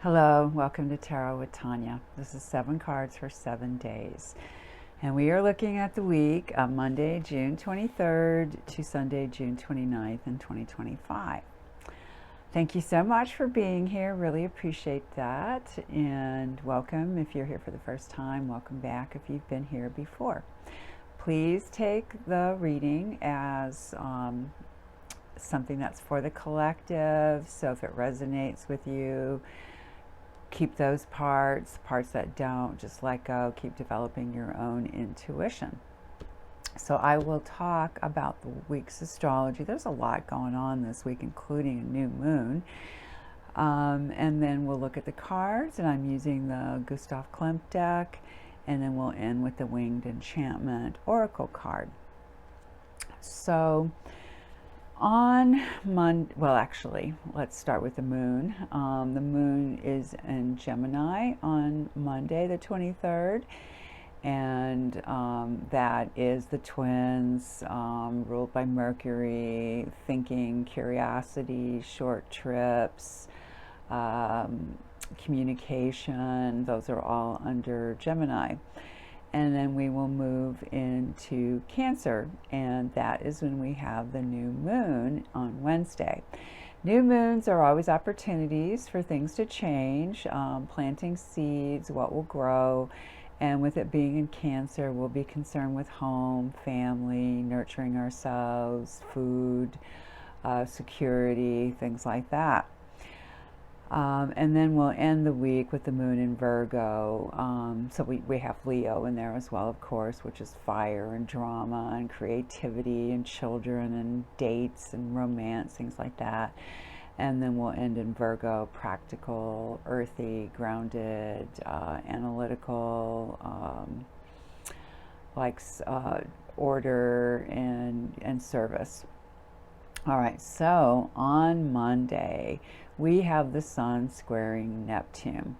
Hello, welcome to Tarot with Tanya. This is 7 cards for 7 days. And we are looking at the week of Monday, June 23rd to Sunday, June 29th in 2025. Thank you so much for being here. Really appreciate that. And welcome if you're here for the first time. Welcome back if you've been here before. Please take the reading as something that's for the collective. So if it resonates with you, keep those parts that don't, just let go. Keep developing your own intuition. So I will talk about the week's astrology. There's a lot going on this week, including a new moon. And then we'll look at the cards, and I'm using the Gustav Klimt deck, and then we'll end with the Winged Enchantment Oracle card. So on Monday, well, actually, let's start with the moon. The moon is in Gemini on Monday, the 23rd, and that is the twins, ruled by Mercury, thinking, curiosity, short trips, communication. Those are all under Gemini. And then we will move into Cancer, and that is when we have the new moon on Wednesday. New moons are always opportunities for things to change, planting seeds, what will grow, and with it being in Cancer, we'll be concerned with home, family, nurturing ourselves, food, security, things like that. And then we'll end the week with the moon in Virgo. So we have Leo in there as well, of course, which is fire and drama and creativity and children and dates and romance, things like that. And then we'll end in Virgo, practical, earthy, grounded, analytical, order and service. All right, so on Monday, we have the sun squaring Neptune.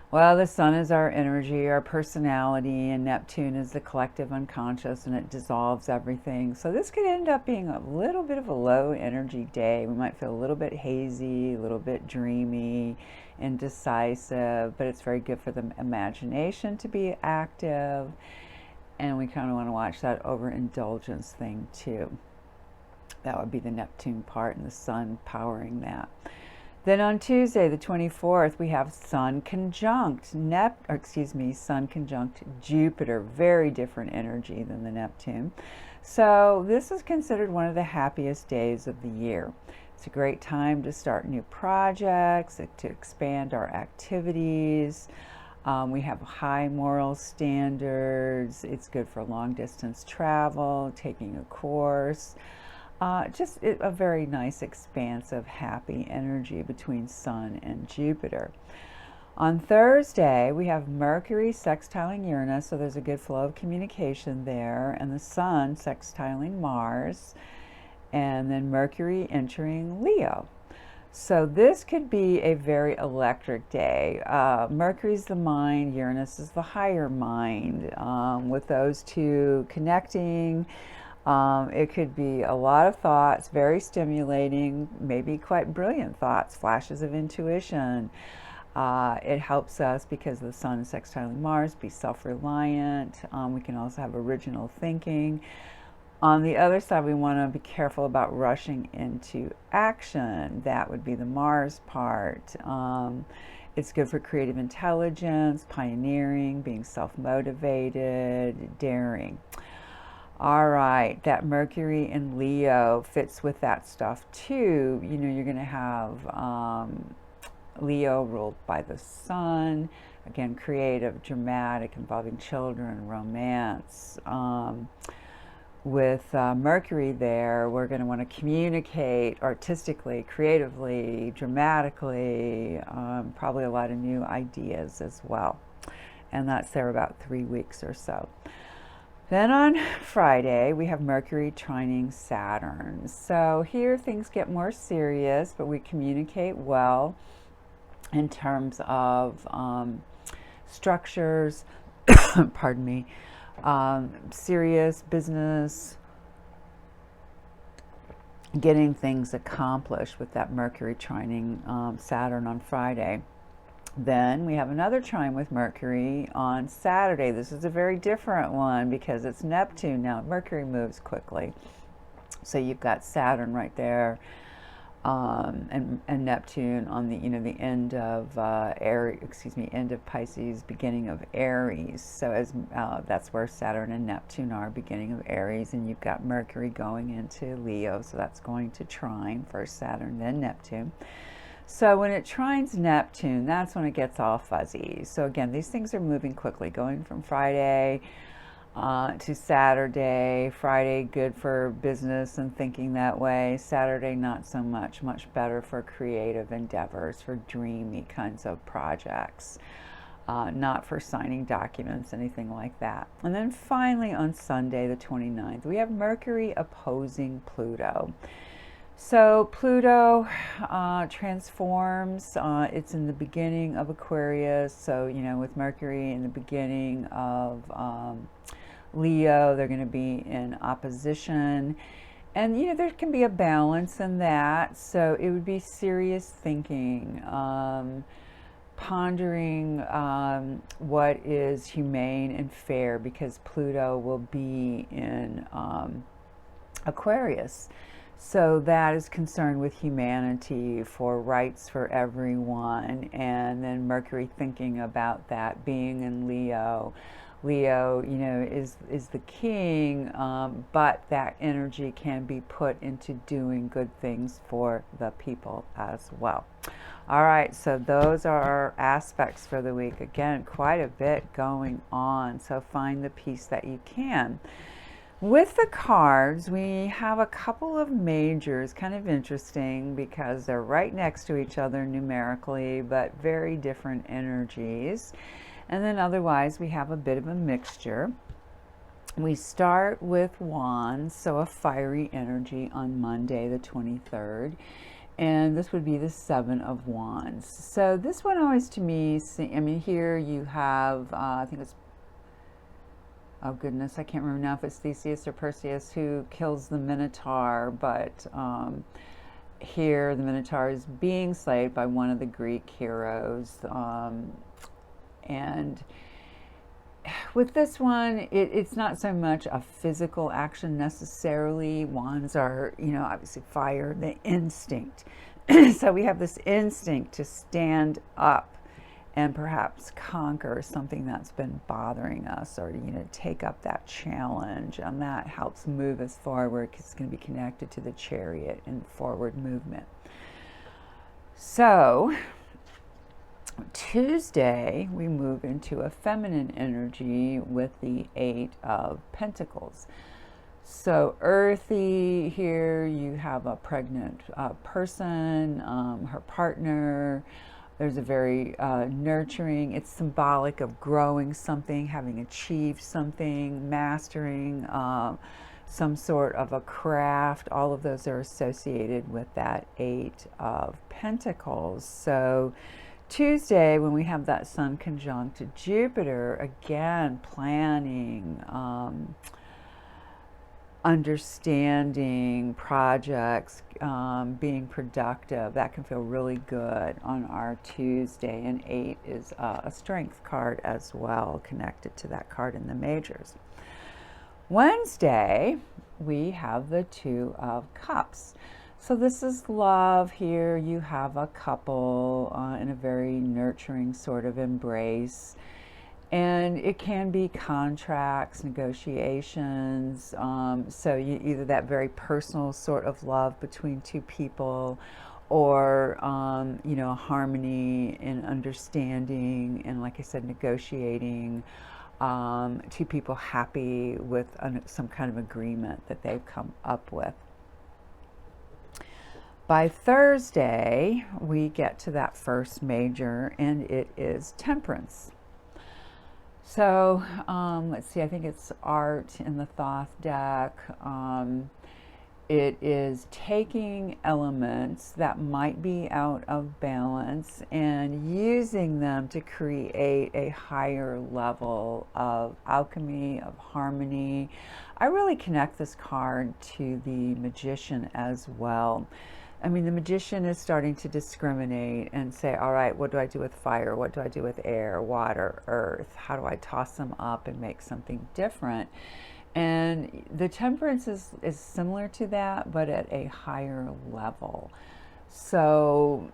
Well, the sun is our energy, our personality, and Neptune is the collective unconscious, and it dissolves everything. So this could end up being a little bit of a low energy day. We might feel a little bit hazy, a little bit dreamy, indecisive, but it's very good for the imagination to be active. And we kind of want to watch that overindulgence thing too. That would be the Neptune part, and the sun powering that. Then on Tuesday, the 24th, we have Sun conjunct Sun conjunct Jupiter. Very different energy than the Neptune. So this is considered one of the happiest days of the year. It's a great time to start new projects, to expand our activities. We have high moral standards. It's good for long distance travel, taking a course. Just a very nice, expansive, happy energy between Sun and Jupiter. On Thursday, we have Mercury sextiling Uranus, so there's a good flow of communication there, and the Sun sextiling Mars, and then Mercury entering Leo. So this could be a very electric day. Mercury's the mind, Uranus is the higher mind. With those two connecting, it could be a lot of thoughts, very stimulating, maybe quite brilliant thoughts, flashes of intuition. It helps us, because the sun is sextiling Mars, be self-reliant. We can also have original thinking. On the other side, we want to be careful about rushing into action. That would be the Mars part. It's good for creative intelligence, pioneering, being self-motivated, daring. All right, that Mercury in Leo fits with that stuff too. You know, you're going to have Leo ruled by the sun. Again, creative, dramatic, involving children, romance. With Mercury there, we're going to want to communicate artistically, creatively, dramatically, probably a lot of new ideas as well. And that's there about 3 weeks or so. Then on Friday, we have Mercury trining Saturn. So here things get more serious, but we communicate well in terms of structures, pardon me, serious business, getting things accomplished with that Mercury trining Saturn on Friday. Then we have another trine with Mercury on Saturday. This is a very different one because it's Neptune now. Mercury moves quickly. So you've got Saturn right there, and Neptune on the the end of end of Pisces, beginning of Aries. So as that's where Saturn and Neptune are, beginning of Aries, and you've got Mercury going into Leo. So that's going to trine first Saturn, then Neptune. So when it trines Neptune, that's when it gets all fuzzy. So again, these things are moving quickly, going from Friday to Saturday. Friday, good for business and thinking that way. Saturday, not so much. Much better for creative endeavors, for dreamy kinds of projects. Not for signing documents, anything like that. And then finally on Sunday, the 29th, we have Mercury opposing Pluto. So Pluto transforms. It's in the beginning of Aquarius. So, with Mercury in the beginning of Leo, they're going to be in opposition. And, there can be a balance in that. So it would be serious thinking, pondering what is humane and fair, because Pluto will be in Aquarius. So that is concerned with humanity, for rights for everyone. And then Mercury thinking about that, being in Leo. Leo, is the king, but that energy can be put into doing good things for the people as well. All right, so those are our aspects for the week. Again, quite a bit going on, so find the piece that you can. With the cards, we have a couple of majors, kind of interesting because they're right next to each other numerically, but very different energies. And then otherwise, we have a bit of a mixture. We start with Wands, so a fiery energy on Monday, the 23rd. And this would be the Seven of Wands. So this one always, to me, here you have, I think it's, oh goodness, I can't remember now if it's Theseus or Perseus who kills the Minotaur, but here the Minotaur is being slayed by one of the Greek heroes. And with this one, it's not so much a physical action necessarily. Wands are, obviously fire, the instinct. So we have this instinct to stand up and perhaps conquer something that's been bothering us, or take up that challenge, and that helps move us forward because it's going to be connected to the Chariot and forward movement. So Tuesday we move into a feminine energy with the Eight of Pentacles. So earthy, here you have a pregnant person, her partner. There's a very nurturing, it's symbolic of growing something, having achieved something, mastering some sort of a craft. All of those are associated with that Eight of Pentacles. So Tuesday, when we have that Sun conjunct to Jupiter, again, planning, understanding projects, being productive, that can feel really good on our Tuesday. And 8 is a strength card as well, connected to that card in the majors. Wednesday, we have the Two of Cups. So this is love. Here you have a couple in a very nurturing sort of embrace. And it can be contracts, negotiations. So either that very personal sort of love between two people, or harmony and understanding, and like I said, negotiating. Two people happy with some kind of agreement that they've come up with. By Thursday, we get to that first major, and it is Temperance. So let's see, I think it's art in the Thoth deck. It is taking elements that might be out of balance and using them to create a higher level of alchemy, of harmony. I really connect this card to the Magician as well. I mean, the Magician is starting to discriminate and say, all right, what do I do with fire? What do I do with air, water, earth? How do I toss them up and make something different? And the temperance is similar to that, but at a higher level. So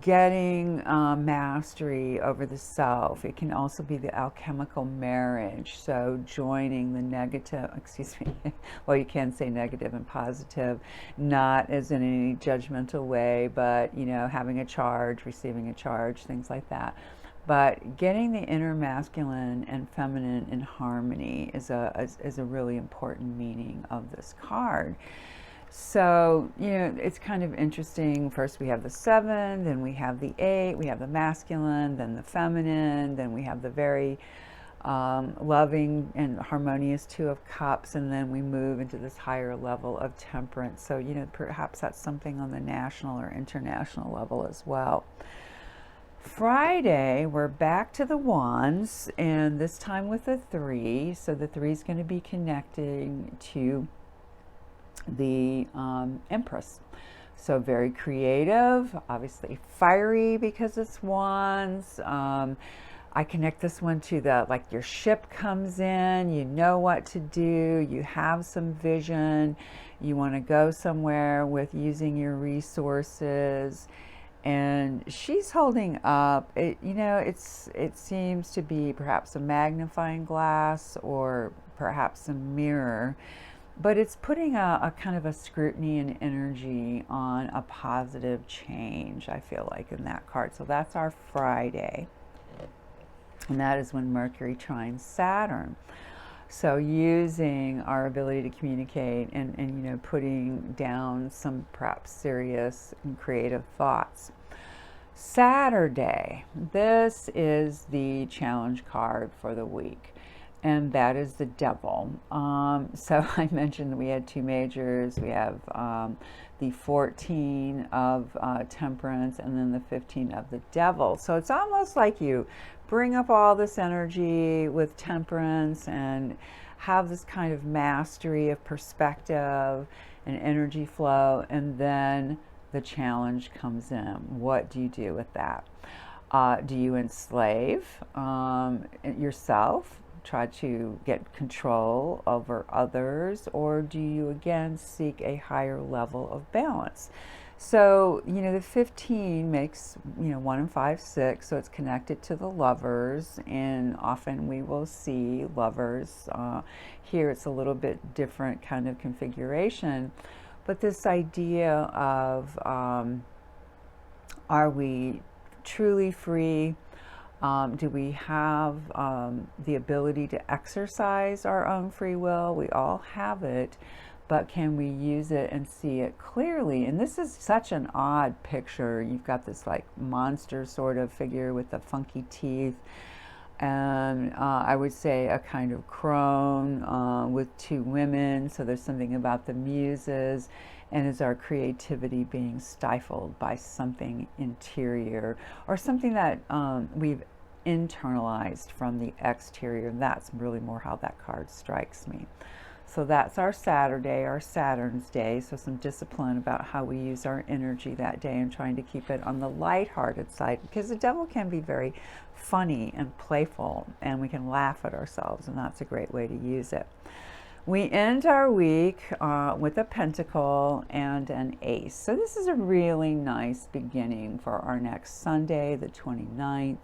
getting mastery over the self. It can also be the alchemical marriage. So joining the negative, excuse me, well, you can say negative and positive, not as in any judgmental way, but, you know, having a charge, receiving a charge, things like that. But getting the inner masculine and feminine in harmony is a really important meaning of this card. So, you know, it's kind of interesting. First, we have the 7, then we have the 8, we have the masculine, then the feminine, then we have the very loving and harmonious 2 of Cups, and then we move into this higher level of temperance. So, you know, perhaps that's something on the national or international level as well. Friday, we're back to the Wands, and this time with the 3. So the 3 is going to be connecting to the Empress. So very creative, obviously fiery because it's Wands. I connect this one to the, like, your ship comes in, you know what to do, you have some vision, you want to go somewhere with using your resources. And she's holding up, it, you know, it seems to be perhaps a magnifying glass or perhaps a mirror, but it's putting a kind of a scrutiny and energy on a positive change, I feel like, in that card. So that's our Friday. And that is when Mercury trines Saturn. So using our ability to communicate and you know, putting down some perhaps serious and creative thoughts. Saturday, this is the challenge card for the week, and that is the Devil. So I mentioned we had 2 majors. We have the 14 of Temperance and then the 15 of the Devil. So it's almost like you bring up all this energy with Temperance and have this kind of mastery of perspective and energy flow, and then the challenge comes in. What do you do with that? Do you enslave yourself, try to get control over others, or do you again seek a higher level of balance? So, you know, the 15 makes, you know, 1 and 5, 6, so it's connected to the Lovers, and often we will see Lovers. Here it's a little bit different kind of configuration, but this idea of are we truly free? Do we have the ability to exercise our own free will? We all have it, but can we use it and see it clearly? And this is such an odd picture. You've got this like monster sort of figure with the funky teeth, and I would say a kind of crone with 2 women. So there's something about the muses, and is our creativity being stifled by something interior or something that we've internalized from the exterior? That's really more how that card strikes me. So that's our Saturday, our Saturn's day. So some discipline about how we use our energy that day and trying to keep it on the lighthearted side, because the Devil can be very funny and playful, and we can laugh at ourselves, and that's a great way to use it. We end our week with a Pentacle and an Ace. So this is a really nice beginning for our next Sunday, the 29th.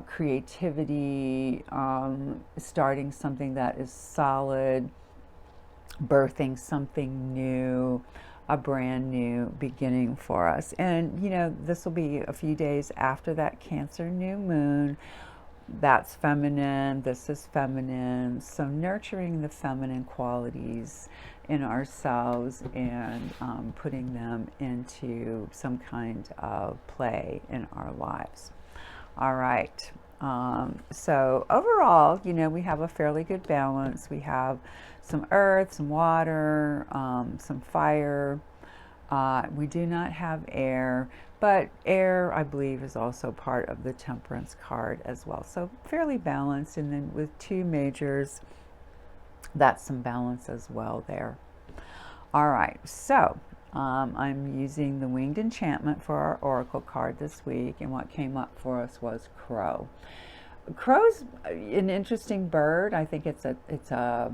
Creativity, starting something that is solid, birthing something new, a brand new beginning for us. And, you know, this will be a few days after that Cancer new moon. That's feminine, this is feminine. So nurturing the feminine qualities in ourselves and putting them into some kind of play in our lives. All right. So overall, we have a fairly good balance. We have some earth, some water, some fire. We do not have air, but air, I believe, is also part of the temperance card as well. So fairly balanced. And then with two majors, that's some balance as well there. All right, so I'm using the Winged Enchantment for our Oracle card this week, and what came up for us was Crow. Crow's an interesting bird. I think it's a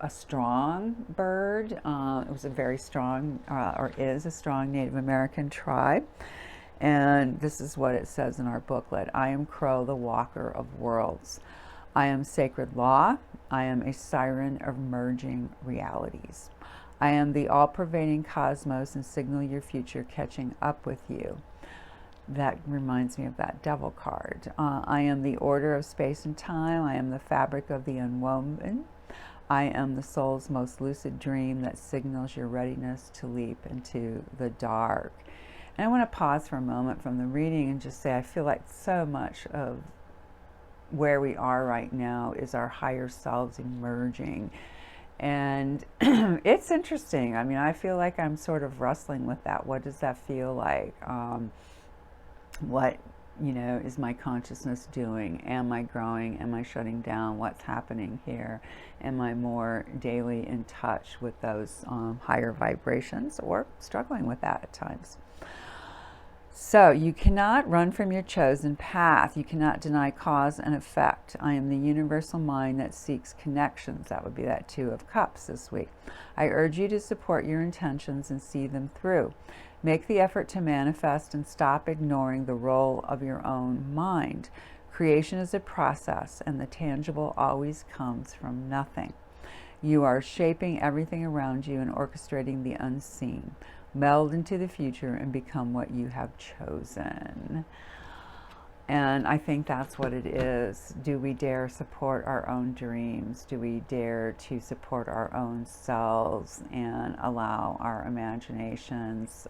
strong bird. It was a very strong, or is a strong Native American tribe. And this is what it says in our booklet. I am Crow, the walker of worlds. I am sacred law. I am a siren of merging realities. I am the all-pervading cosmos and signal your future catching up with you. That reminds me of that devil card. I am the order of space and time. I am the fabric of the unwoven. I am the soul's most lucid dream that signals your readiness to leap into the dark. And I want to pause for a moment from the reading and just say I feel like so much of where we are right now is our higher selves emerging. And it's interesting. I mean, I feel like I'm sort of wrestling with that. What does that feel like? What, is my consciousness doing? Am I growing? Am I shutting down? What's happening here? Am I more daily in touch with those higher vibrations, or struggling with that at times? So you cannot run from your chosen path. You cannot deny cause and effect. I am the universal mind that seeks connections. That would be that Two of Cups this week. I urge you to support your intentions and see them through. Make the effort to manifest and stop ignoring the role of your own mind. Creation is a process, and the tangible always comes from nothing. You are shaping everything around you and orchestrating the unseen. Meld into the future and become what you have chosen. And I think that's what it is. Do we dare support our own dreams? Do we dare to support our own selves and allow our imaginations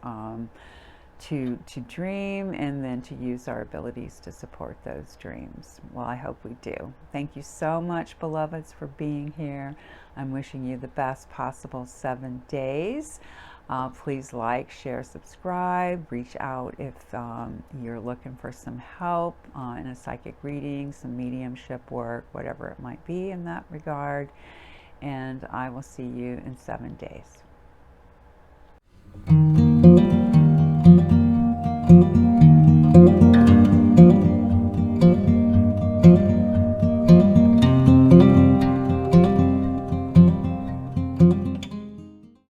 to dream, and then to use our abilities to support those dreams? Well, I hope we do. Thank you so much, beloveds, for being here. I'm wishing you the best possible 7 days. Please like, share, subscribe, reach out if you're looking for some help in a psychic reading, some mediumship work, whatever it might be in that regard. And I will see you in 7 days.